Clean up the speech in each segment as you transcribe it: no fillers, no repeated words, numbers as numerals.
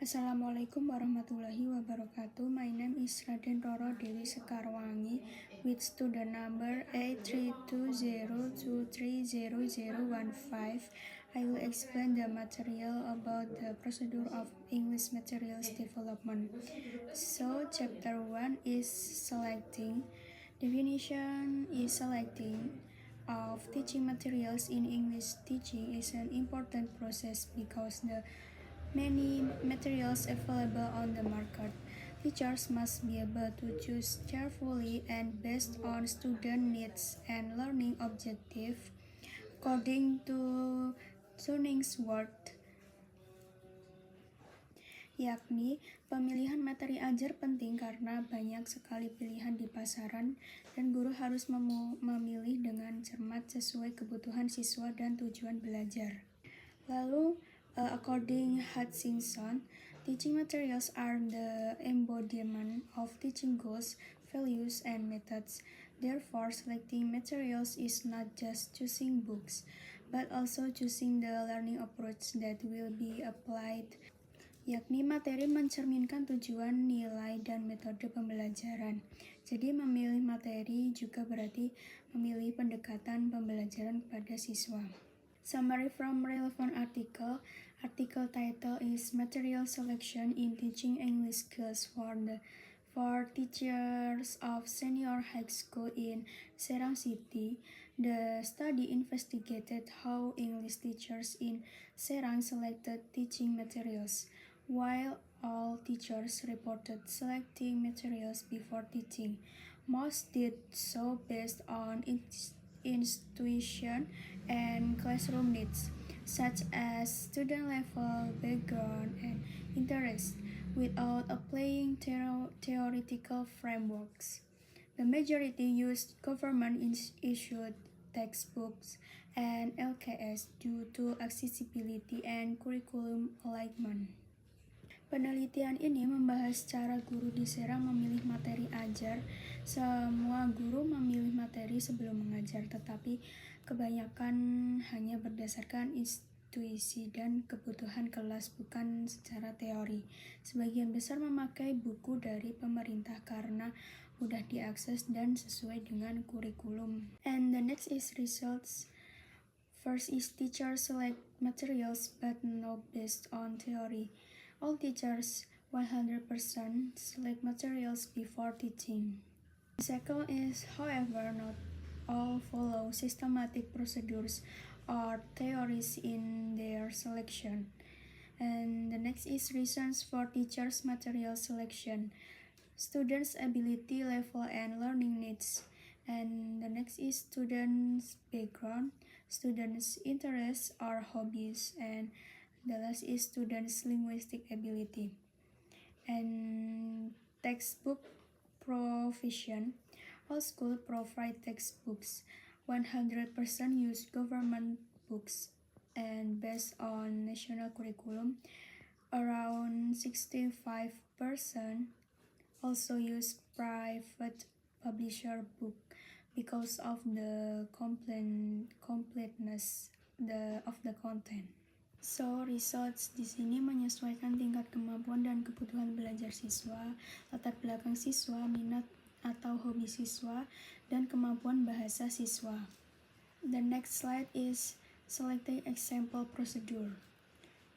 Assalamualaikum warahmatullahi wabarakatuh. My name is Raden Roro Dewi Sekarwangi with student number A320230015. I will explain the material about the procedure of English materials development. So, chapter 1 is selecting. Definition is selecting of teaching materials in English teaching is an important process because the many materials available on the market. Teachers must be able to choose carefully and based on student needs and learning objectives. According to Suningsworth, yakni pemilihan materi ajar penting karena banyak sekali pilihan di pasaran dan guru harus memilih dengan cermat sesuai kebutuhan siswa dan tujuan belajar. Lalu, according Hutchinson, teaching materials are the embodiment of teaching goals, values, and methods. Therefore, selecting materials is not just choosing books, but also choosing the learning approach that will be applied, yakni materi mencerminkan tujuan, nilai, dan metode pembelajaran. Jadi memilih materi juga berarti memilih pendekatan pembelajaran kepada siswa. Summary from relevant article. Article title is Material Selection in Teaching English Skills for Teachers of Senior High School in Serang City. The study investigated how English teachers in Serang selected teaching materials. While all teachers reported selecting materials before teaching, most did so based on institution and classroom needs, such as student level, background, and interest, without applying theoretical frameworks. The majority used government-issued textbooks and LKS due to accessibility and curriculum alignment. Penelitian ini membahas cara guru di Serang memilih materi ajar. Semua guru memilih materi sebelum mengajar, tetapi kebanyakan hanya berdasarkan intuisi dan kebutuhan kelas, bukan secara teori. Sebagian besar memakai buku dari pemerintah karena mudah diakses dan sesuai dengan kurikulum. And the next is results. First is teachers select materials but not based on theory. All teachers 100% select materials before teaching. Second is, however, not all follow systematic procedures or theories in their selection. And the next is reasons for teachers' material selection, students' ability level and learning needs. And the next is students' background, students' interests or hobbies, and the last is students' linguistic ability. And textbook provision. All schools provide textbooks. 100% use government books, and based on national curriculum, around 65% also use private publisher book because of the completeness of the content. So, results di sini menyesuaikan tingkat kemampuan dan kebutuhan belajar siswa, latar belakang siswa, minat atau hobi siswa, dan kemampuan bahasa siswa. The next slide is selecting example procedure.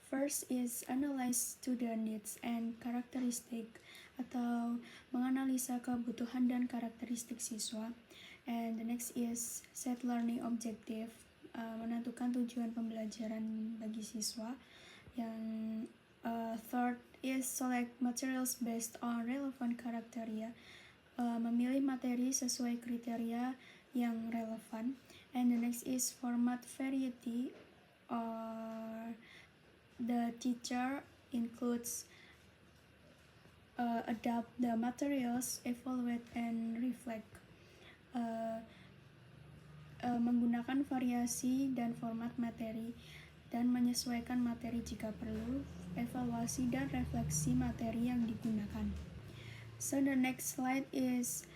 First is analyze student needs and characteristic atau menganalisa kebutuhan dan karakteristik siswa. And the next is set learning objective, menentukan tujuan pembelajaran bagi siswa. Yang third is select materials based on relevant criteria, memilih materi sesuai kriteria yang relevan. And the next is format variety, or the teacher includes adapt the materials, evaluate and reflect. Menggunakan variasi dan format materi dan menyesuaikan materi jika perlu, evaluasi dan refleksi materi yang digunakan. So the next slide is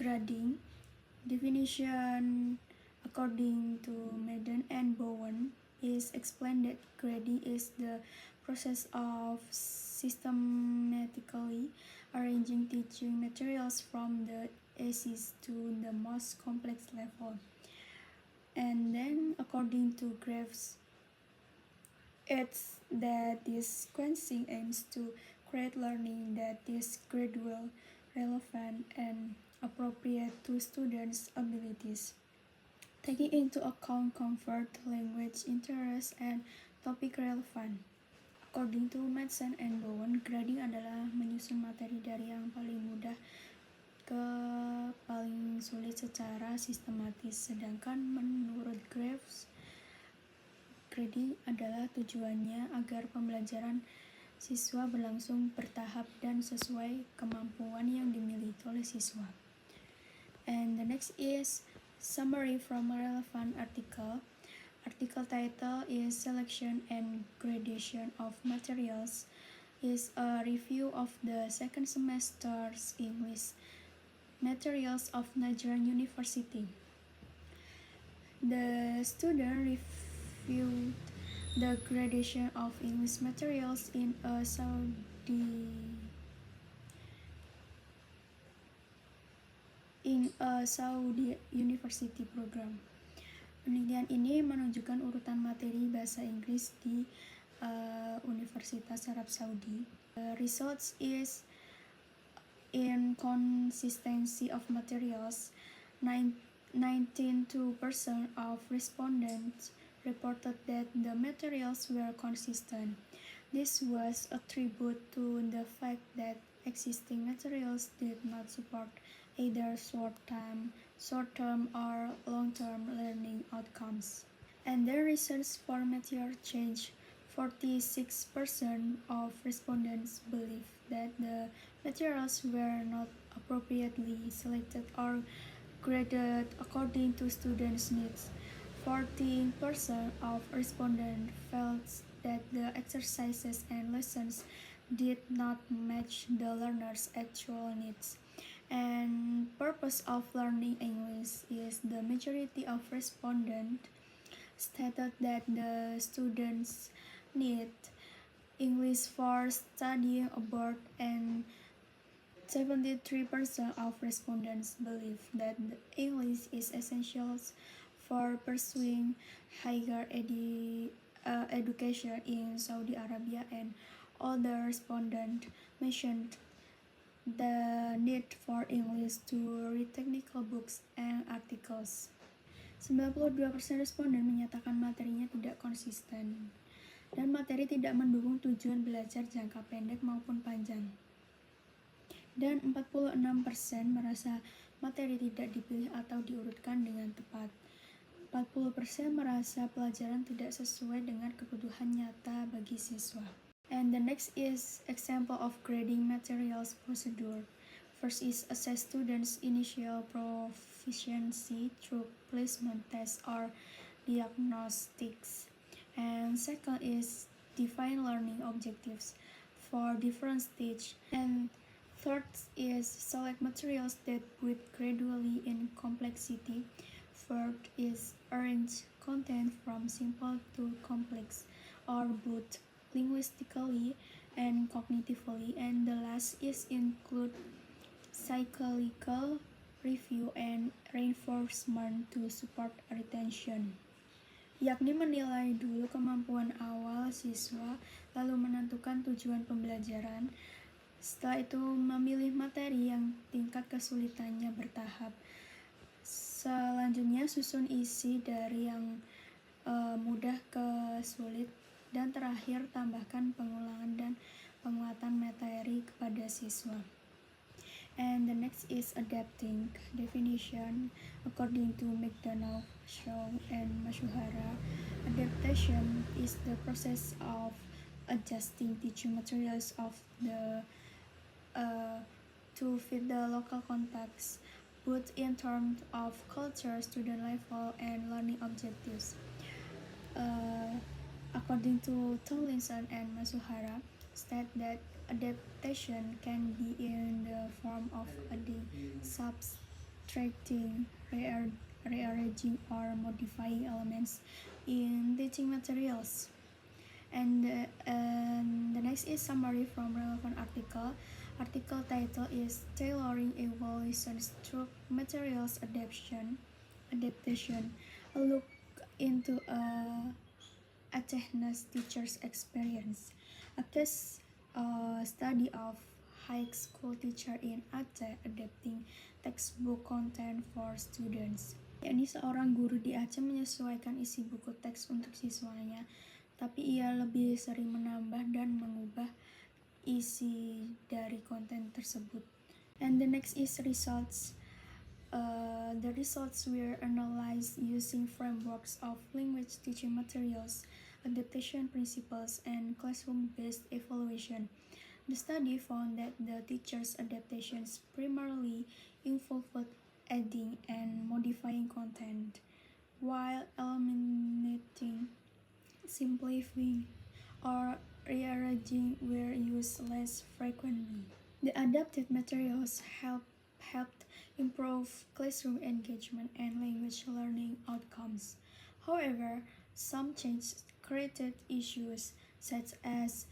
grading. Definition according to Madden and Bowen is explained that grading is the process of systematically arranging teaching materials from the easiest to the most complex level. And then, according to Graves, it's that this sequencing aims to create learning that is gradual, relevant, and appropriate to students' abilities, taking into account comfort, language, interest, and topic relevant. According to Madsen and Bowen, grading adalah menyusun materi dari yang paling mudah ke paling sulit secara sistematis, sedangkan menurut Graves, grading adalah tujuannya agar pembelajaran siswa berlangsung bertahap dan sesuai kemampuan yang dimiliki oleh siswa. And the next is summary from a relevant article. Article title is Selection and Gradation of Materials. Is a review of the second semester's English materials of Nigerian University. The student reviewed the gradation of English materials in a Saudi University program. Penelitian ini menunjukkan urutan materi bahasa Inggris di Universitas Arab Saudi. The results is inconsistency of materials. 92% of respondents reported that the materials were consistent. This was attributed to the fact that existing materials did not support either short-term or long-term learning outcomes. And the reasons for material change. 46% of respondents believe that the materials were not appropriately selected or graded according to students' needs. 14% of respondents felt that the exercises and lessons did not match the learners' actual needs. And purpose of learning English is the majority of respondents stated that the students need English for studying abroad, and 73% of respondents believe that English is essential for pursuing higher education in Saudi Arabia, and other respondents mentioned the need for English to read technical books and articles. 92% responden menyatakan materinya tidak konsisten dan materi tidak mendukung tujuan belajar jangka pendek maupun panjang. Dan 46% merasa materi tidak dipilih atau diurutkan dengan tepat. 40% merasa pelajaran tidak sesuai dengan kebutuhan nyata bagi siswa. And the next is example of grading materials procedure. First is assess students' initial proficiency through placement tests or diagnostics. And second is define learning objectives for different stage. And third is select materials that width gradually in complexity. Fourth is arrange content from simple to complex or both linguistically and cognitively. And the last is include psychological review and reinforcement to support retention, yakni menilai dulu kemampuan awal siswa, lalu menentukan tujuan pembelajaran. Setelah itu memilih materi yang tingkat kesulitannya bertahap. Selanjutnya susun isi dari yang mudah ke sulit, dan terakhir tambahkan pengulangan dan penguatan materi kepada siswa. And the next is adapting. Definition according to McDonald, Shaw, and Masuhara, adaptation is the process of adjusting teaching materials to fit the local context, both in terms of culture, student level, and learning objectives. According to Tomlinson and Masuhara, state that adaptation can be in the form of adding, subtracting, rearranging, or modifying elements in teaching materials. And the next is summary from relevant article. Article title is Tailoring Evaluations Through Materials Adaptation. A look into Athena's teacher's experience. A case study of high school teacher in Aceh adapting textbook content for students. Yakni seorang guru di Aceh menyesuaikan isi buku teks untuk siswanya, tapi ia lebih sering menambah dan mengubah isi dari konten tersebut. And the next is results. The results were analyzed using frameworks of language teaching materials, adaptation principles, and classroom-based evaluation. The study found that the teacher's adaptations primarily involved adding and modifying content, while eliminating, simplifying, or rearranging were used less frequently. The adapted materials helped improve classroom engagement and language learning outcomes. However, some changes created issues such as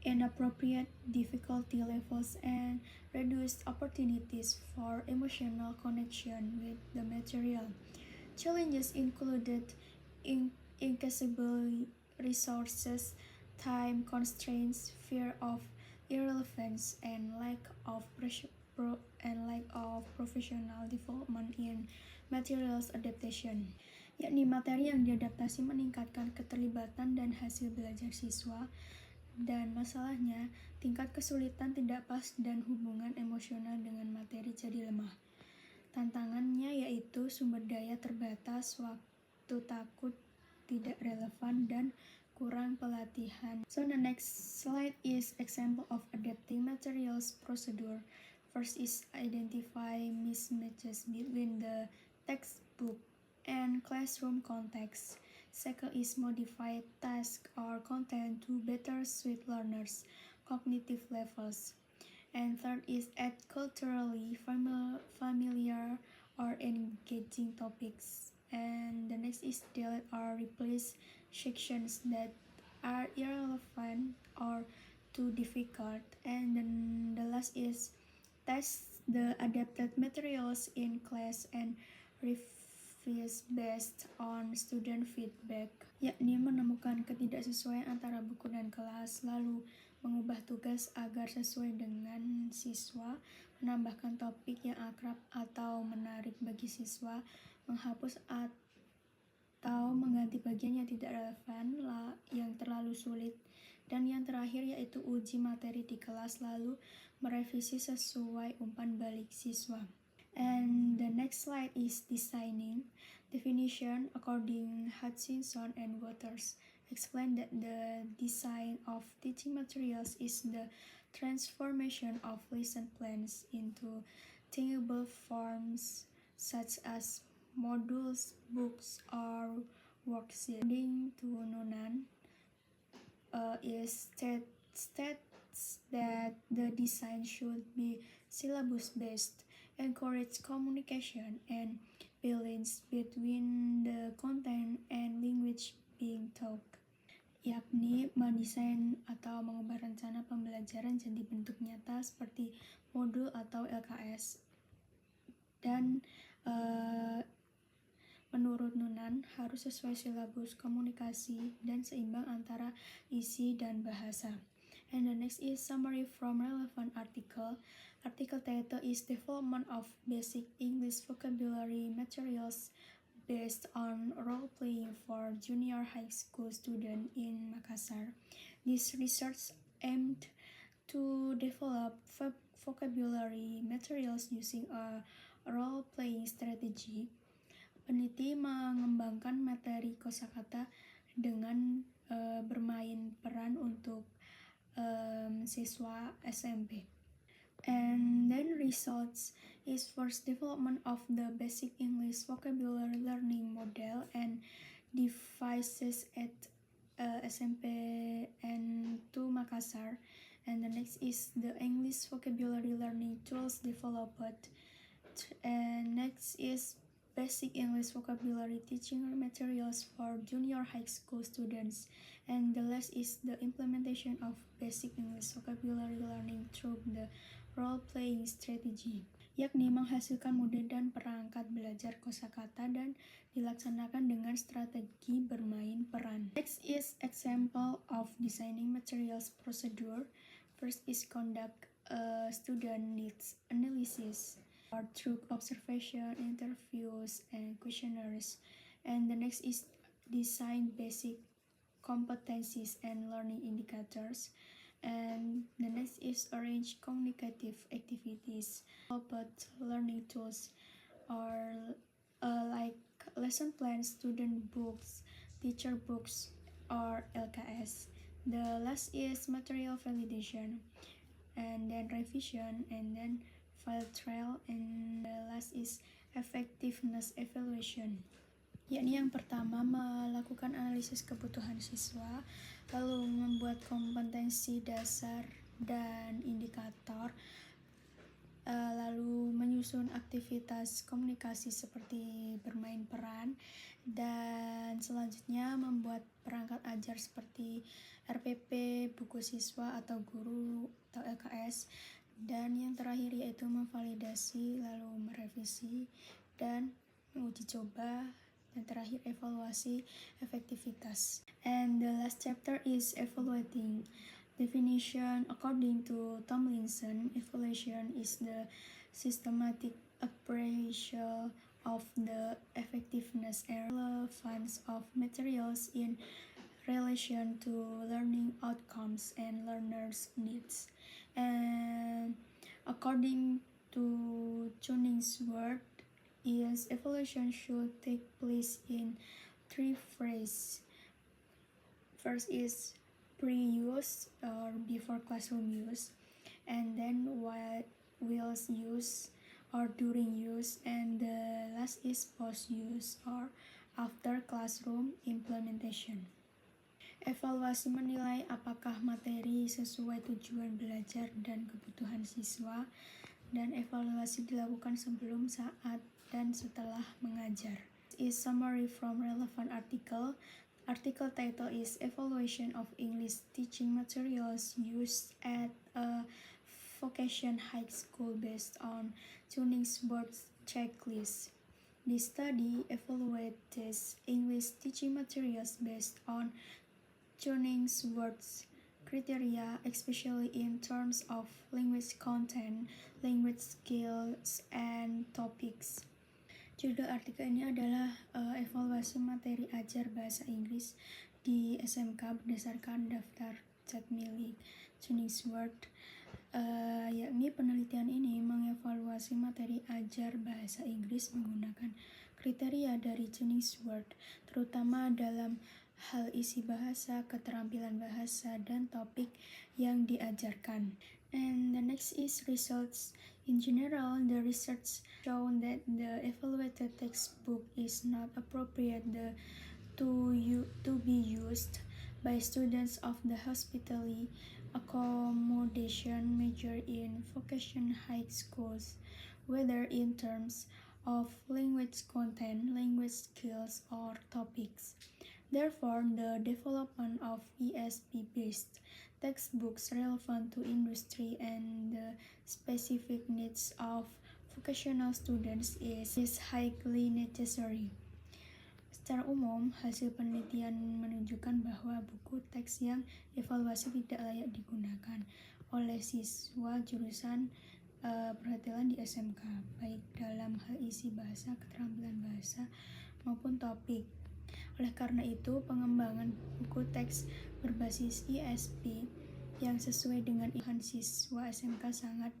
inappropriate difficulty levels and reduced opportunities for emotional connection with the material. Challenges included inaccessible resources, time constraints, fear of irrelevance, and lack of professional development in materials adaptation. Yakni materi yang diadaptasi meningkatkan keterlibatan dan hasil belajar siswa, dan masalahnya tingkat kesulitan tidak pas dan hubungan emosional dengan materi jadi lemah. Tantangannya yaitu sumber daya terbatas, waktu takut tidak relevan, dan kurang pelatihan. So the next slide is example of adapting materials procedure. First is identify mismatches between the textbook and classroom context. Second is modify task or content to better suit learners' cognitive levels. And third is add culturally familiar or engaging topics. And the next is delete or replace sections that are irrelevant or too difficult. And then the last is test the adapted materials in class and revise based on student feedback, yakni menemukan ketidaksesuaian antara buku dan kelas, lalu mengubah tugas agar sesuai dengan siswa, menambahkan topik yang akrab atau menarik bagi siswa, menghapus atau mengganti bagian yang tidak relevan, yang terlalu sulit, dan yang terakhir yaitu uji materi di kelas lalu merevisi sesuai umpan balik siswa. And the next slide is designing. Definition according Hutchinson and Waters explain that the design of teaching materials is the transformation of lesson plans into tangible forms such as modules, books, or worksheets. According to Noonan, is states that the design should be syllabus-based, encourage communication and balance between the content and language being taught, yakni mendesain atau mengubah rencana pembelajaran jadi bentuk nyata seperti modul atau LKS. Dan menurut Noonan harus sesuai silabus, komunikasi, dan seimbang antara isi dan bahasa. And the next is summary from relevant article. Article title is Development of Basic English Vocabulary Materials based on role-playing for junior high school students in Makassar. This research aimed to develop vocabulary materials using a role-playing strategy. Peneliti mengembangkan materi kosakata dengan bermain peran untuk siswa SMP. And then results is first development of the basic English vocabulary learning model and devices at SMP and 2 Makassar. And the next is the English vocabulary learning tools developed. And next is basic English vocabulary teaching materials for junior high school students. And the last is the implementation of basic English vocabulary learning through the role-playing strategy, yakni menghasilkan mode dan perangkat belajar kosakata dan dilaksanakan dengan strategi bermain peran. Next is example of designing materials procedure. First is conduct a student needs analysis or through observation, interviews, and questionnaires. And the next is design basic competencies and learning indicators. And the next is arrange communicative activities, output learning tools, or like lesson plans, student books, teacher books, or LKS. The last is material validation, and then revision, and then file trial, and the last is effectiveness evaluation. Yakni yang pertama melakukan analisis kebutuhan siswa, lalu membuat kompetensi dasar dan indikator, lalu menyusun aktivitas komunikasi seperti bermain peran, dan selanjutnya membuat perangkat ajar seperti RPP, buku siswa atau guru atau LKS, dan yang terakhir yaitu memvalidasi, lalu merevisi, dan menguji coba, dan terakhir evaluasi efektivitas. And the last chapter is evaluating. Definition: according to Tomlinson, evaluation is the systematic appraisal of the effectiveness and relevance of materials in relation to learning outcomes and learners' needs. And according to Chunningsworth, is evaluation should take place in three phases. First is pre-use or before classroom use, and then while use or during use, and the last is post-use or after classroom implementation. Evaluasi menilai apakah materi sesuai tujuan belajar dan kebutuhan siswa, dan evaluasi dilakukan sebelum, saat, dan setelah mengajar. Is summary from relevant article. Article title is Evaluation of English Teaching Materials Used at a Vocation High School based on Chunningsworth's checklist. This study evaluates English teaching materials based on Chunningsworth's criteria, especially in terms of language content, language skills, and topics. Judul artikel ini adalah evaluasi materi ajar bahasa Inggris di SMK berdasarkan daftar chat milik Chunningsworth. Yakni penelitian ini mengevaluasi materi ajar bahasa Inggris menggunakan kriteria dari Chunningsworth, terutama dalam hal isi bahasa, keterampilan bahasa, dan topik yang diajarkan. And the next is results. In general, the research shown that the evaluated textbook is not appropriate to be used by students of the hospitality accommodation major in vocation high schools, whether in terms of language content, language skills, or topics. Therefore, the development of ESP-based textbooks relevant to industry and the specific needs of vocational students is highly necessary. Secara umum, hasil penelitian menunjukkan bahwa buku teks yang evaluasi tidak layak digunakan oleh siswa jurusan perhotelan di SMK, baik dalam hal isi bahasa, keterampilan bahasa, maupun topik. Oleh karena itu, pengembangan buku teks berbasis ESP yang sesuai dengan kebutuhan siswa SMK sangat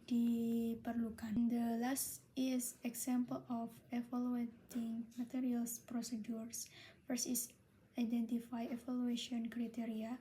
diperlukan. The last is example of evaluating materials procedures. First is identify evaluation criteria.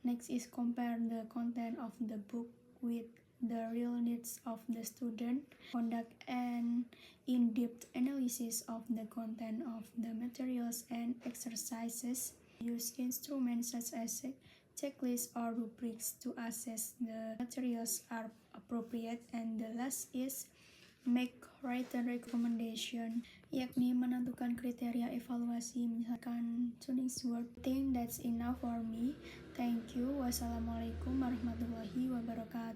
Next is compare the content of the book with the real needs of the student, conduct an in-depth analysis of the content of the materials and exercises, use instruments such as checklists or rubrics to assess the materials are appropriate, and the last is make written recommendation, yakni menentukan kriteria evaluasi, misalkan Tunis word think that's enough for me. Thank you. Wassalamualaikum warahmatullahi wabarakatuh.